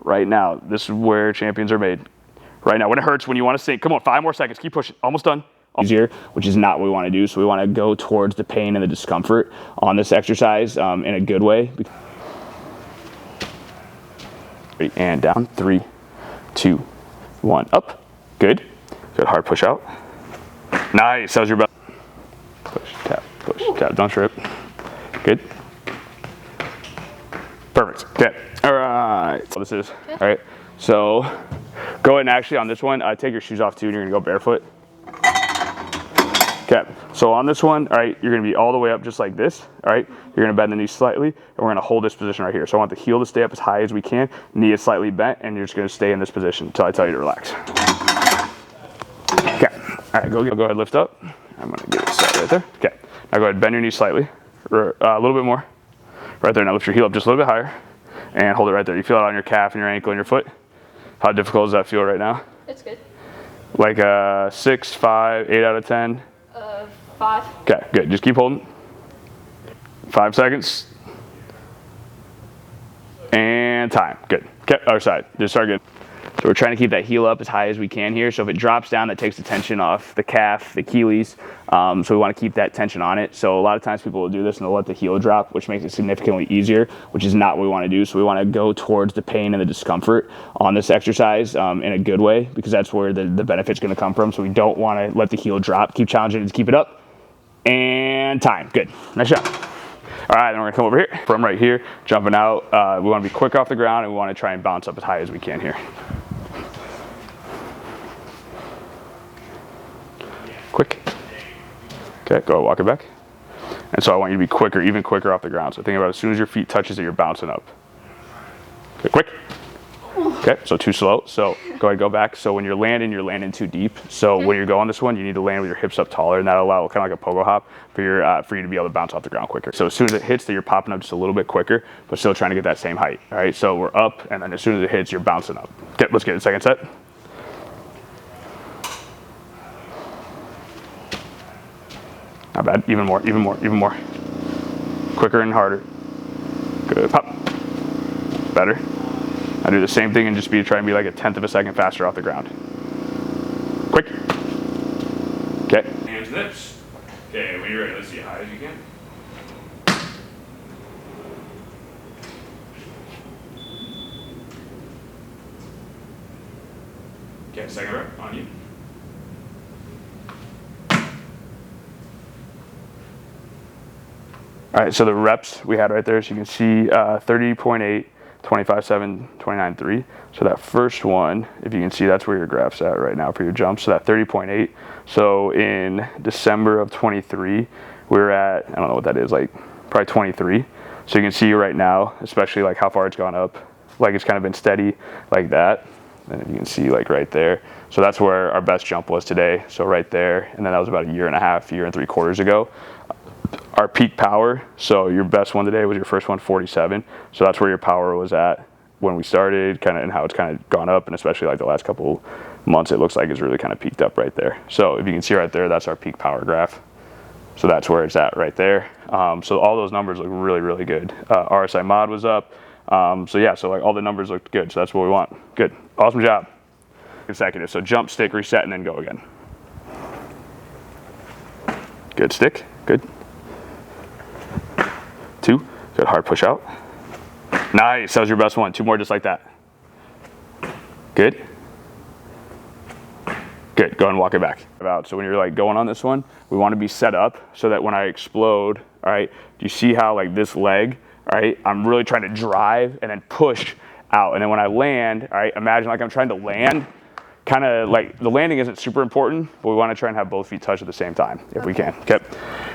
right now. This is where champions are made. Right now, when it hurts, when you want to sink. Come on, 5 more seconds. Keep pushing. Almost done. Easier, which is not what we want to do. So we want to go towards the pain and the discomfort on this exercise in a good way. And down. 3, 2, 1. Up. Good. Good. Hard push out. Nice. That was your best. Push, tap, push, tap. Don't trip. Good. Perfect. Okay. All right. So this is. All right. So go ahead and actually on this one, take your shoes off too, and you're gonna go barefoot. Okay. So on this one, all right, you're gonna be all the way up just like this. All right. You're gonna bend the knee slightly, and we're gonna hold this position right here. So I want the heel to stay up as high as we can. Knee is slightly bent, and you're just gonna stay in this position until I tell you to relax. Okay. All right. Go ahead, lift up. I'm gonna get it set right there. Okay. Now go ahead, bend your knee slightly, a little bit more. Right there. Now lift your heel up just a little bit higher, and hold it right there. You feel it on your calf and your ankle and your foot. How difficult does that feel right now? It's good. Like 6, 5, 8 out of 10? 5. Okay, good. Just keep holding. 5 seconds. And time. Good. Okay, other side. Just start good. So we're trying to keep that heel up as high as we can here. So if it drops down, that takes the tension off the calf, the Achilles. So we want to keep that tension on it. So a lot of times people will do this and they'll let the heel drop, which makes it significantly easier, which is not what we want to do. So we want to go towards the pain and the discomfort on this exercise in a good way, because that's where the benefit's going to come from. So we don't want to let the heel drop. Keep challenging it to keep it up. And time. Good. Nice job. All right, then we're gonna come over here. From right here, jumping out. We wanna be quick off the ground, and we wanna try and bounce up as high as we can here. Quick. Okay, go walk it back. And so I want you to be quicker, even quicker off the ground. So think about it, as soon as your feet touches it, you're bouncing up. Okay, quick. Okay, so too slow. So go ahead, go back. So when you're landing too deep. So when you're going this one, you need to land with your hips up taller, and that'll allow kind of like a pogo hop for you to be able to bounce off the ground quicker. So as soon as it hits, that you're popping up just a little bit quicker, but still trying to get that same height. All right, so we're up, and then as soon as it hits, you're bouncing up. Okay, let's get it. Second set. Not bad. Even more, even more, even more. Quicker and harder. Good. Pop. Better. I do the same thing and just try and be like 1/10 of a second faster off the ground. Quick. Okay. Hands and hips. Okay, when you're ready, let's see how high as you can. Okay, second rep on you. All right, so the reps we had right there, so you can see 30.8, 25.7, 29.3. So that first one, if you can see, that's where your graph's at right now for your jump. So that 30.8. So in December of 23, we were at, I don't know what that is, like probably 23. So you can see right now, especially like how far it's gone up, like it's kind of been steady like that. And you can see like right there. So that's where our best jump was today. So right there, and then that was about 1.5 years, 1 3/4 ago. Our peak power, so your best one today was your first one, 47. So that's where your power was at when we started, kind of, and how it's kind of gone up, and especially like the last couple months, it looks like it's really kind of peaked up right there. So if you can see right there, that's our peak power graph. So that's where it's at right there. So all those numbers look really, really good. RSI mod was up. So yeah, so like all the numbers looked good. So that's what we want. Good, awesome job. Consecutive, so jump, stick, reset, and then go again. Good, stick, good. 2, good, hard push out. Nice, that was your best one. 2 more just like that. Good. Good, go ahead and walk it back. So when you're like going on this one, we want to be set up so that when I explode, all right, do you see how like this leg, all right, I'm really trying to drive and then push out. And then when I land, all right, imagine like I'm trying to land, kind of like the landing isn't super important, but we want to try and have both feet touch at the same time if we can. Okay,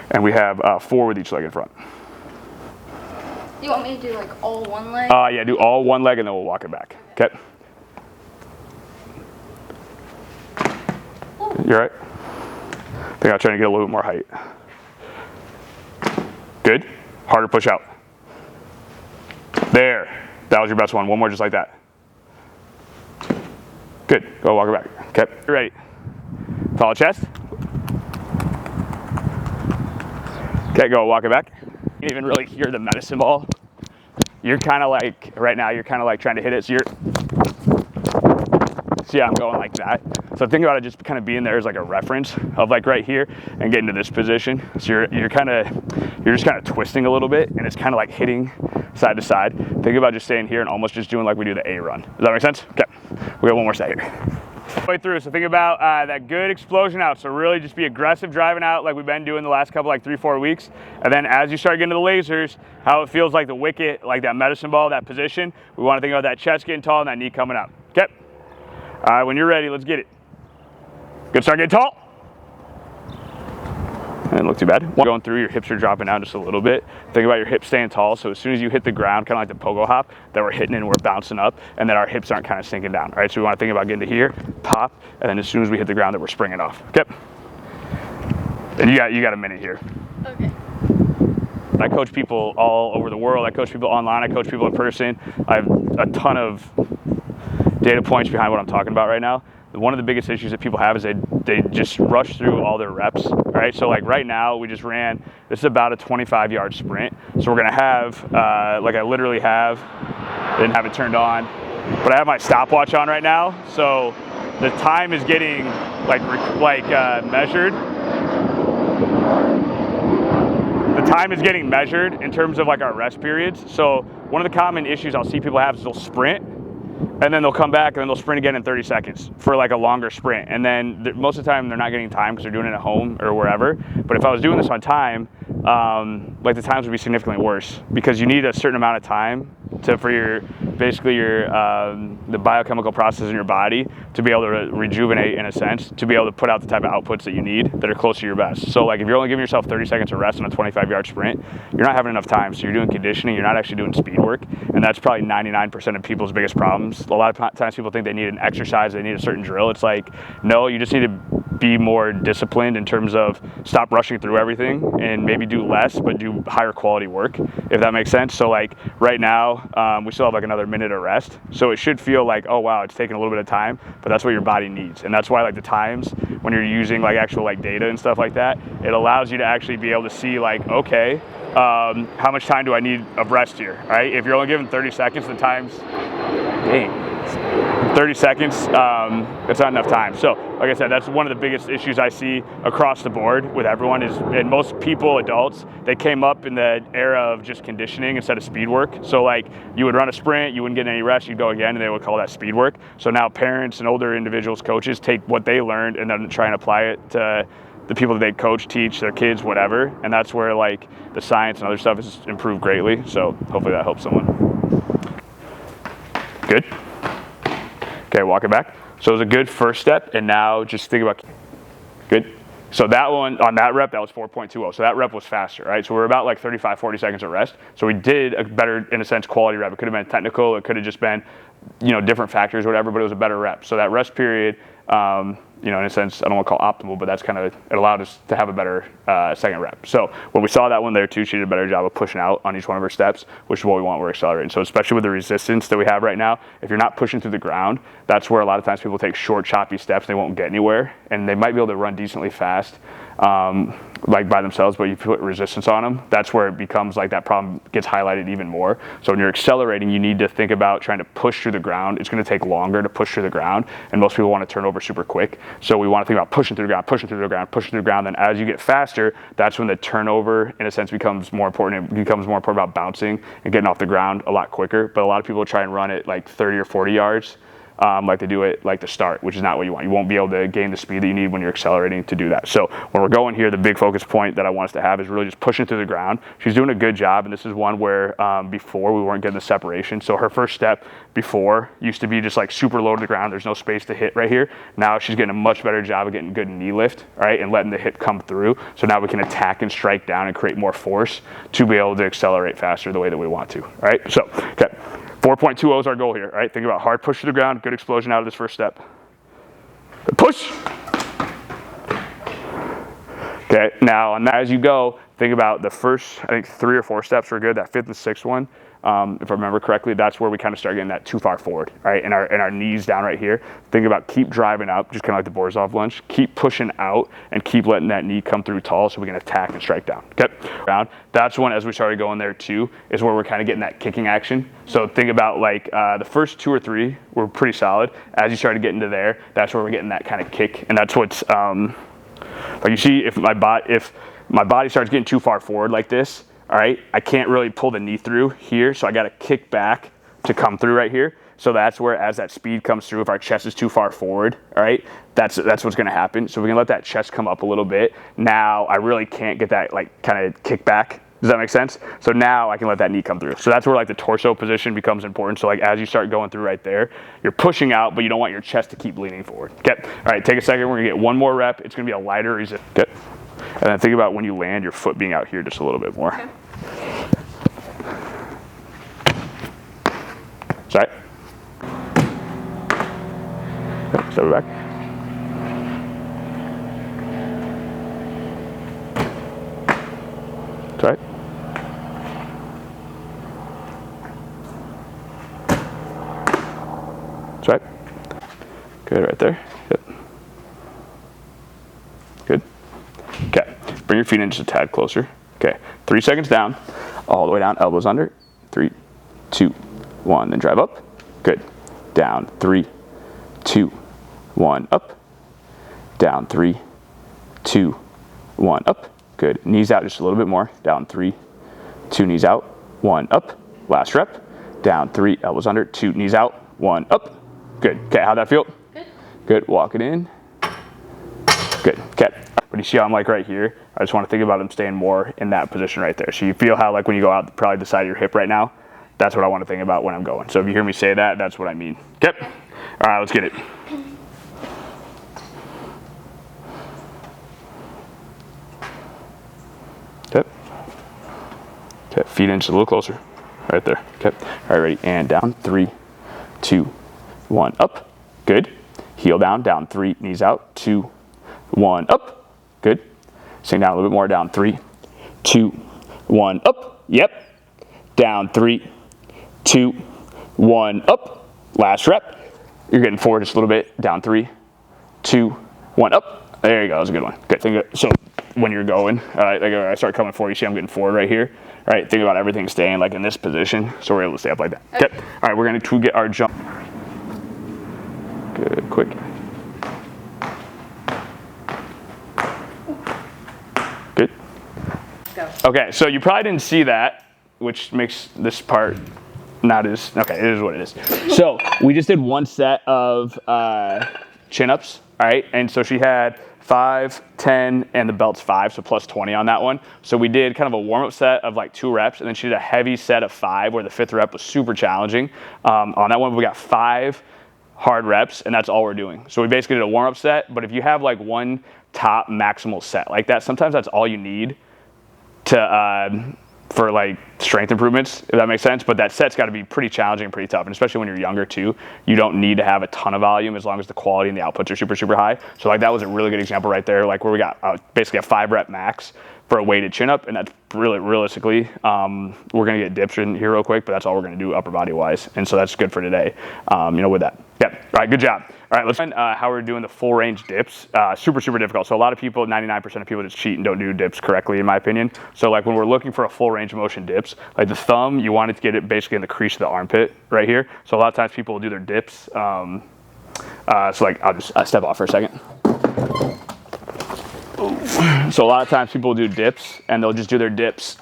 and we have 4 with each leg in front. You want me to do like all one leg? Yeah, do all one leg and then we'll walk it back. Okay. You're right. I think I'll try to get a little bit more height. Good. Harder push out. There. That was your best one. 1 more just like that. Good. Go walk it back. Okay. You're ready. Follow chest. Okay, go walk it back. You can even really hear the medicine ball. you're kind of like, right now, you're kind of like trying to hit it. So see how I'm going like that? So think about it just kind of being there as like a reference of like right here and getting to this position. So you're just kind of twisting a little bit, and it's kind of like hitting side to side. Think about just staying here and almost just doing like we do the A run. Does that make sense? Okay, we got one more set here. Way through, so think about that good explosion out. So really just be aggressive driving out like we've been doing the last couple, like 3-4 weeks. And then as you start getting to the lasers, how it feels like the wicket, like that medicine ball, that position. We want to think about that chest getting tall and that knee coming up. Okay. All right, when you're ready, let's get it. Good, start getting tall. Didn't look too bad. Going through, your hips are dropping down just a little bit. Think about your hips staying tall, so as soon as you hit the ground, kind of like the pogo hop, that we're hitting and we're bouncing up, and that our hips aren't kind of sinking down, all right? So we want to think about getting to here, pop, and then as soon as we hit the ground, that we're springing off. Okay. And you got a minute here. Okay. I coach people all over the world. I coach people online. I coach people in person. I have a ton of data points behind what I'm talking about right now. One of the biggest issues that people have is they just rush through all their reps, right? So like right now, we just ran, this is about a 25-yard sprint. So we're gonna have, like I literally have, I didn't have it turned on, but I have my stopwatch on right now. So the time is getting measured. The time is getting measured in terms of like our rest periods. So one of the common issues I'll see people have is they'll sprint, and then they'll come back and then they'll sprint again in 30 seconds for like a longer sprint. And then most of the time they're not getting time because they're doing it at home or wherever. But if I was doing this on time, like the times would be significantly worse because you need a certain amount of time for your the biochemical process in your body to be able to rejuvenate in a sense, to be able to put out the type of outputs that you need that are close to your best. So like if you're only giving yourself 30 seconds of rest on a 25-yard sprint, you're not having enough time. So you're doing conditioning, you're not actually doing speed work. And that's probably 99% of people's biggest problems. A lot of times people think they need an exercise, they need a certain drill. It's like, no, you just need to be more disciplined in terms of stop rushing through everything and maybe do less, but do higher quality work, if that makes sense. So like right now, we still have like another minute of rest. So it should feel like, oh wow, it's taking a little bit of time, but that's what your body needs. And that's why like the times when you're using like actual like data and stuff like that, it allows you to actually be able to see like, okay, how much time do I need of rest here, right? If you're only given 30 seconds, the time's, dang, 30 seconds, it's not enough time. So like I said, that's one of the biggest issues I see across the board with everyone is, and most people, adults, they came up in the era of just conditioning instead of speed work. So like you would run a sprint, you wouldn't get any rest, you'd go again, and they would call that speed work. So now parents and older individuals, coaches, take what they learned and then try and apply it to the people that they coach, teach, their kids, whatever. And that's where like the science and other stuff has improved greatly. So hopefully that helps someone. Good. Okay, walk it back. So it was a good first step, and now just think about, good. So that one, on that rep, that was 4.20. So that rep was faster, right? So we're about like 35, 40 seconds of rest. So we did a better, in a sense, quality rep. It could have been technical, it could have just been, different factors or whatever, but it was a better rep. So that rest period, in a sense, I don't want to call optimal, but that's kind of, it allowed us to have a better second rep. So when we saw that one there too, she did a better job of pushing out on each one of her steps, which is what we want, we're accelerating. So especially with the resistance that we have right now, if you're not pushing through the ground, that's where a lot of times people take short, choppy steps, and they won't get anywhere, and they might be able to run decently fast, like by themselves, but you put resistance on them, that's where it becomes like that problem gets highlighted even more. So when you're accelerating, you need to think about trying to push through the ground. It's going to take longer to push through the ground, and most people want to turn over super quick. So we want to think about pushing through the ground, pushing through the ground, pushing through the ground. Then as you get faster, that's when the turnover, in a sense, becomes more important. It becomes more important about bouncing and getting off the ground a lot quicker. But a lot of people try and run it like 30 or 40 yards. Like they do it like the start, which is not what you want. You won't be able to gain the speed that you need when you're accelerating to do that. So when we're going here, the big focus point that I want us to have is really just pushing through the ground. She's doing a good job, and this is one where before we weren't getting the separation. So her first step before used to be just like super low to the ground. There's no space to hit right here. Now she's getting a much better job of getting good knee lift, right, and letting the hip come through. So now we can attack and strike down and create more force to be able to accelerate faster the way that we want to, all right? So, okay. 4.20 is our goal here, right? Think about hard push to the ground, good explosion out of this first step. Push! Okay, now on that, as you go, think about the first, I think 3 or 4 steps were good. That 5th and 6th one, if I remember correctly, that's where we kind of start getting that too far forward, right? And our knees down right here. Think about keep driving up, just kind of like the Borzov lunge. Keep pushing out and keep letting that knee come through tall so we can attack and strike down. Okay, around. That's when, as we started going there too, is where we're kind of getting that kicking action. So think about like the first 2 or 3 were pretty solid. As you started getting to there, that's where we're getting that kind of kick, and that's what's like you see if my body starts getting too far forward like this, all right, I can't really pull the knee through here, so I got to kick back to come through right here. So that's where, as that speed comes through, if our chest is too far forward, all right, that's what's going to happen. So we can let that chest come up a little bit. Now I really can't get that like kind of kick back. Does that make sense? So now I can let that knee come through. So that's where like the torso position becomes important. So like as you start going through right there, you're pushing out, but you don't want your chest to keep leaning forward. Okay. All right, take a second. We're gonna get one more rep. It's gonna be a lighter resist. Okay. And then think about when you land, your foot being out here just a little bit more. Okay. Sorry. Okay, step it back. That's right. That's right. Good, right there. Yep. Good. Okay. Bring your feet in just a tad closer. Okay. 3 seconds down, all the way down, elbows under. 3, 2, 1. Then drive up. Good. Down. 3, 2, 1. Up. Down. 3, 2, 1. Up. Good. Knees out just a little bit more. Down. 3, 2. Knees out. 1. Up. Last rep. Down. 3. Elbows under. 2. Knees out. 1. Up. Good. Okay. How'd that feel? Good. Good. Walk it in. Good. Okay. But you see how I'm like right here? I just want to think about him staying more in that position right there. So you feel how like when you go out probably the side of your hip right now, that's what I want to think about when I'm going. So if you hear me say that, that's what I mean. Okay. All right, let's get it. Okay. Okay, feet in just a little closer. Right there. Okay. All right, ready. And down. 3, 2, 1. Up. Good. Heel down. Down. 3. Knees out. 2, 1. Up. Good. Sink down a little bit more. Down. 3, 2, 1. Up. Yep. Down. 3, 2, 1. Up. Last rep. You're getting forward just a little bit. Down. 3, 2, 1. Up. There you go. That was a good one. Good. So when you're going, like I start coming forward, you see I'm getting forward right here. All right. Think about everything staying like in this position, so we're able to stay up like that. Okay. All right. We're going to get our jump. Good. Quick. Good. Go. Okay, so you probably didn't see that, which makes this part not as, okay, it is what it is. So we just did 1 set of chin-ups, all right? And so she had 5, 10, and the belt's 5, so plus 20 on that one. So we did kind of a warm-up set of like 2 reps, and then she did a heavy set of 5 where the 5th rep was super challenging. On that one, we got 5 hard reps, and that's all we're doing. So we basically did a warm-up set, but if you have like one top maximal set like that, sometimes that's all you need to for like strength improvements, if that makes sense. But that set's got to be pretty challenging and pretty tough, and especially when you're younger too, you don't need to have a ton of volume as long as the quality and the outputs are super, super high. So like that was a really good example right there, like where we got basically a 5 rep max for a weighted chin up, and that's really realistically, we're gonna get dips in here real quick, but that's all we're gonna do upper body wise, and so that's good for today. With that. Yep. All right, good job. All right, let's find how we're doing the full range dips. Super, super difficult. So a lot of people, 99% of people just cheat and don't do dips correctly, in my opinion. So like when we're looking for a full range of motion dips, like the thumb, you want it to get it basically in the crease of the armpit right here. So a lot of times people will do their dips. So like I'll just step off for a second. So a lot of times people will do dips and they'll just do their dips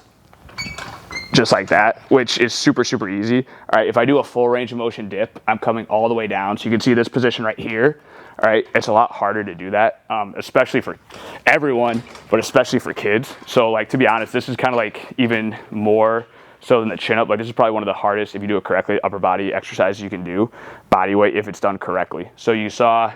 just like that, which is super, super easy. All right, if I do a full range of motion dip, I'm coming all the way down. So you can see this position right here. All right, it's a lot harder to do that, especially for everyone, but especially for kids. So like, to be honest, this is kind of like even more so than the chin up. Like this is probably one of the hardest, if you do it correctly, upper body exercises you can do, body weight, if it's done correctly. So you saw,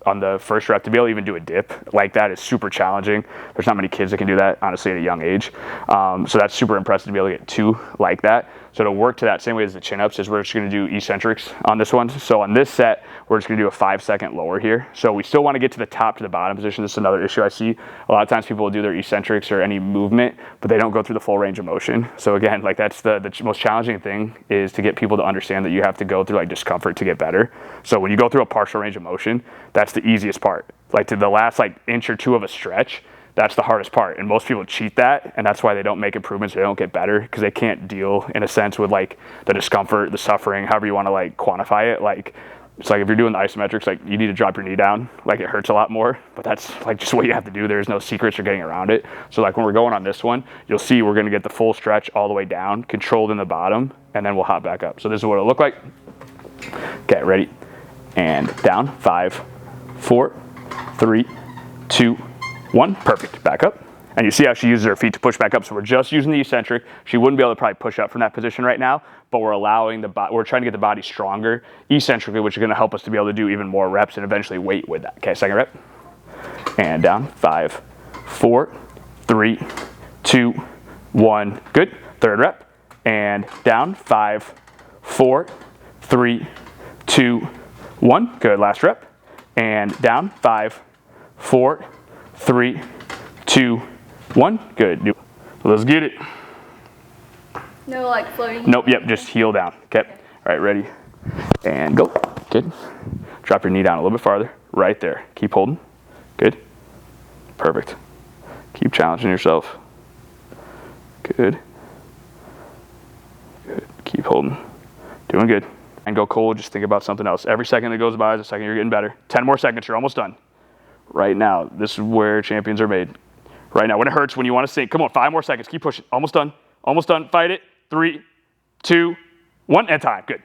on the first rep, to be able to even do a dip like that is super challenging. There's not many kids that can do that, honestly, at a young age. So that's super impressive to be able to get 2 like that. So to work to that same way as the chin-ups is we're just gonna do eccentrics on this one. So on this set, we're just gonna do a 5-second lower here. So we still wanna get to the top to the bottom position. This is another issue I see. A lot of times people will do their eccentrics or any movement, but they don't go through the full range of motion. So again, like that's the most challenging thing, is to get people to understand that you have to go through like discomfort to get better. So when you go through a partial range of motion, that's the easiest part. Like to the last like inch or two of a stretch, that's the hardest part, and most people cheat that, and that's why they don't make improvements, they don't get better, because they can't deal in a sense with like the discomfort, the suffering, however you want to like quantify it. Like it's like if you're doing the isometrics, like you need to drop your knee down, like it hurts a lot more, but that's like just what you have to do. There's no secrets or getting around it. So like when we're going on this one, you'll see we're going to get the full stretch all the way down, controlled in the bottom, and then we'll hop back up. So this is what it'll look like. Okay, ready, and down. 5, 4, 3, 2, 1, perfect, back up. And you see how she uses her feet to push back up. So we're just using the eccentric. She wouldn't be able to probably push up from that position right now, but we're allowing we're trying to get the body stronger eccentrically, which is gonna help us to be able to do even more reps and eventually weight with that. Okay, second rep. And down, 5, 4, 3, 2, 1, good. Third rep, and down, 5, 4, 3, 2, 1, good. Last rep, and down, 5, 4, 3, 2, 1, good. Let's get it. No, like floating. Nope, yep, just heel down. Okay. All right, ready, and go. Good. Drop your knee down a little bit farther. Right there. Keep holding. Good. Perfect. Keep challenging yourself. Good. Good. Keep holding. Doing good. And go cold. Just think about something else. Every second that goes by is a second you're getting better. 10 more seconds. You're almost done. Right now, this is where champions are made. Right now, when it hurts, when you want to sink. Come on, 5 more seconds. Keep pushing. Almost done. Almost done. Fight it. 3, 2, 1, and time. Good.